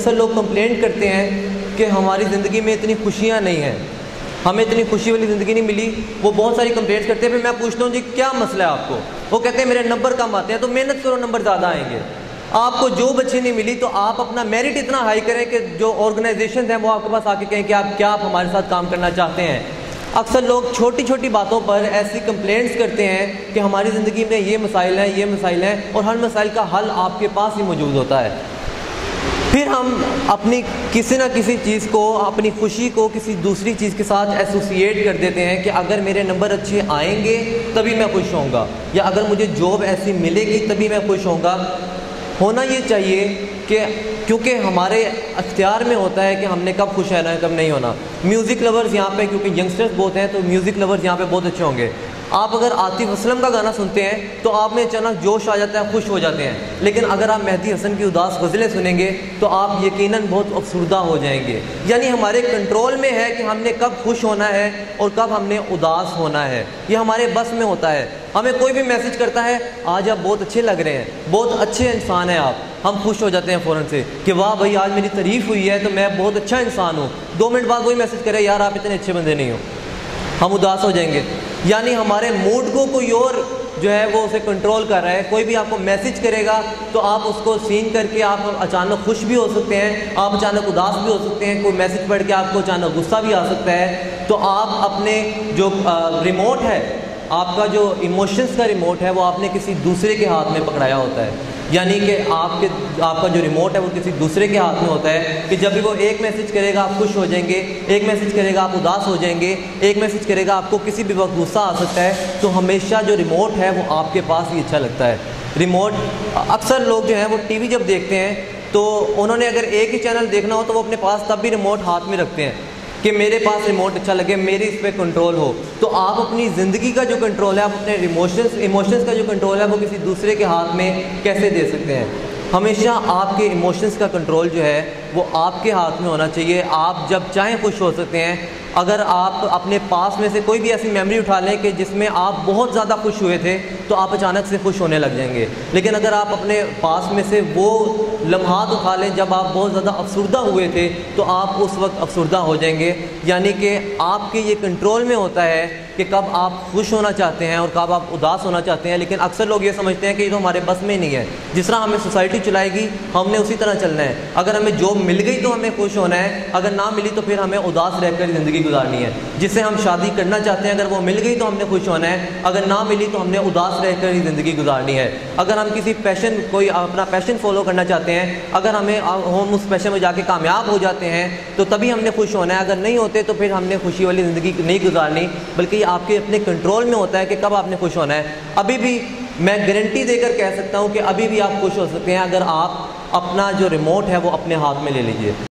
अक्सर लोग कंप्लेंट करते हैं कि हमारी ज़िंदगी में इतनी खुशियाँ नहीं हैं, हमें इतनी खुशी वाली ज़िंदगी नहीं मिली। वो बहुत सारी कंप्लेंट्स करते हैं। फिर मैं पूछता हूँ जी क्या मसला है आपको? वो कहते हैं मेरे नंबर कम आते हैं। तो मेहनत करो, नंबर ज़्यादा आएंगे। आपको जॉब अच्छी नहीं मिली तो आप अपना मेरिट इतना हाई करें कि जो ऑर्गेनाइजेशन हैं वो आपके पास आके कहें कि आप हमारे साथ काम करना चाहते हैं। अक्सर लोग छोटी छोटी बातों पर ऐसी कंप्लेंट्स करते हैं कि हमारी ज़िंदगी में ये मसाइल हैं, ये मसाइल हैं, और हर मसाइल का हल आपके पास ही मौजूद होता है। फिर हम अपनी किसी ना किसी चीज़ को, अपनी खुशी को किसी दूसरी चीज़ के साथ एसोसिएट कर देते हैं कि अगर मेरे नंबर अच्छे आएंगे तभी मैं खुश होऊंगा, या अगर मुझे जॉब ऐसी मिलेगी तभी मैं खुश होऊंगा। होना ये चाहिए कि क्योंकि हमारे अख्तियार में होता है कि हमने कब खुश रहना है, कब नहीं होना। म्यूज़िक लवर्स यहाँ पे, क्योंकि यंगस्टर्स बहुत हैं तो म्यूज़िक लवर्स यहाँ पे बहुत अच्छे होंगे। आप अगर आतिफ असलम का गाना सुनते हैं तो आप में अचानक जोश आ जाता है, खुश हो जाते हैं। लेकिन अगर आप मेहदी हसन की उदास गज़लें सुनेंगे तो आप यकीनन बहुत अफसुर्दा हो जाएंगे। यानी हमारे कंट्रोल में है कि हमने कब खुश होना है और कब हमने उदास होना है, ये हमारे बस में होता है। हमें कोई भी मैसेज करता है आज आप बहुत अच्छे लग रहे हैं, बहुत अच्छे इंसान हैं आप, हम खुश हो जाते हैं फ़ौरन से कि वाह भाई आज मेरी तारीफ़ हुई है तो मैं बहुत अच्छा इंसान हूँ। 2 मिनट बाद वही मैसेज करे यार आप इतने अच्छे बंदे नहीं हो, हम उदास हो जाएंगे। यानी हमारे मूड को कोई और जो है वो उसे कंट्रोल कर रहा है। कोई भी आपको मैसेज करेगा तो आप उसको सीन करके आप अचानक खुश भी हो सकते हैं, आप अचानक उदास भी हो सकते हैं। कोई मैसेज पढ़ के आपको अचानक गुस्सा भी आ सकता है। तो आप अपने जो रिमोट है, आपका जो इमोशंस का रिमोट है वो आपने किसी दूसरे के हाथ में पकड़ाया होता है। यानी कि आपका जो रिमोट है वो किसी दूसरे के हाथ में होता है कि जब भी वो एक मैसेज करेगा आप खुश हो जाएंगे, एक मैसेज करेगा आप उदास हो जाएंगे, एक मैसेज करेगा आपको किसी भी वक्त गुस्सा आ सकता है। तो हमेशा जो रिमोट है वो आपके पास ही अच्छा लगता है। रिमोट अक्सर लोग जो हैं वो टीवी जब देखते हैं तो उन्होंने अगर एक ही चैनल देखना हो तो वो अपने पास तब भी रिमोट हाथ में रखते हैं कि मेरे पास रिमोट अच्छा लगे, मेरी इस पर कंट्रोल हो। तो आप अपनी ज़िंदगी का जो कंट्रोल है, आप अपने इमोशंस का जो कंट्रोल है वो किसी दूसरे के हाथ में कैसे दे सकते हैं? हमेशा आपके इमोशंस का कंट्रोल जो है वो आपके हाथ में होना चाहिए। आप जब चाहें खुश हो सकते हैं। अगर आप अपने पास में से कोई भी ऐसी मेमोरी उठा लें कि जिसमें आप बहुत ज़्यादा खुश हुए थे तो आप अचानक से खुश होने लग जाएंगे। लेकिन अगर आप अपने पास में से वो लम्हात उठा लें जब आप बहुत ज़्यादा अफसुर्दा हुए थे तो आप उस वक्त अफसुर्दा हो जाएंगे। यानी कि आपके ये कंट्रोल में होता है कि कब आप खुश होना चाहते हैं और कब आप उदास होना चाहते हैं। लेकिन अक्सर लोग ये समझते हैं कि ये तो हमारे बस में नहीं है। जिस तरह हमें सोसाइटी चलाएगी हमने उसी तरह चलना है। अगर हमें जॉब मिल गई तो हमें खुश होना है, अगर ना मिली तो फिर हमें उदास रहकर ज़िंदगी गुजारनी है। जिससे हम शादी करना चाहते हैं अगर वो मिल गई तो हमने खुश होना है, अगर ना मिली तो हमने उदास रहकर ही ज़िंदगी गुजारनी है। अगर हम किसी पैशन, कोई अपना पैशन फॉलो करना चाहते हैं, अगर हम उस पैशन में जाके कामयाब हो जाते हैं तो तभी हमने खुश होना है। अगर नहीं होते तो फिर हमने खुशी वाली ज़िंदगी नहीं गुजारनी, बल्कि आपके अपने कंट्रोल में होता है कि कब आपने खुश होना है। अभी भी मैं गारंटी देकर कह सकता हूँ कि अभी भी आप खुश हो सकते हैं अगर आप अपना जो रिमोट है वो अपने हाथ में ले लीजिए।